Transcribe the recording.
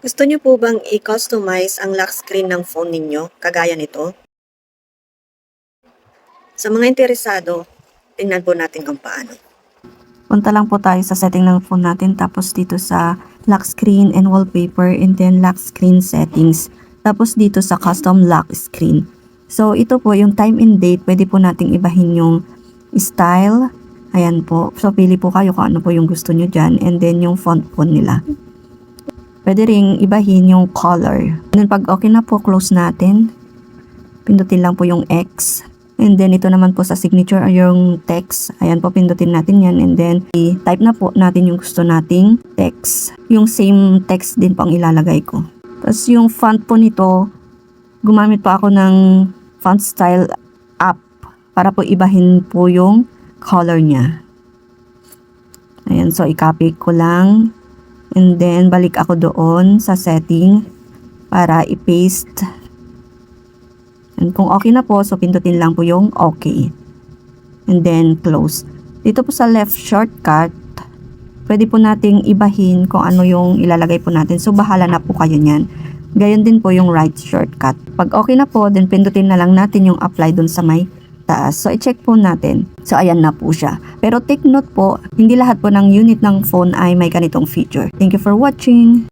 Gusto niyo po bang i-customize ang lock screen ng phone ninyo, kagaya nito? Sa mga interesado, tingnan po natin kung paano. Punta lang po tayo sa setting ng phone natin, tapos dito sa lock screen and wallpaper, and then lock screen settings. Tapos dito sa custom lock screen. So ito po yung time and date, pwede po nating ibahin yung style. Ayan po. So pili po kayo kung ano po yung gusto nyo dyan, and then yung font po nila. Pwede ring ibahin yung color. And then pag okay na po, close natin. Pindutin lang po yung X. And then ito naman po sa signature ay yung text. Ayan po, pindutin natin yan. And then i-type na po natin yung gusto nating text. Yung same text din po ang ilalagay ko. Tapos yung font po nito, gumamit po ako ng font style app para po ibahin po yung color niya. Ayan, so i-copy ko lang. And then balik ako doon sa setting para i-paste. And kung okay na po, so pindutin lang po yung okay. And then close. Dito po sa left shortcut, pwede po nating ibahin kung ano yung ilalagay po natin. So bahala na po kayo niyan. Gayon din po yung right shortcut. Pag okay na po, then pindutin na lang natin yung apply dun sa may taas. So i-check po natin. So ayan na po siya. Pero take note po, hindi lahat po ng unit ng phone ay may ganitong feature. Thank you for watching.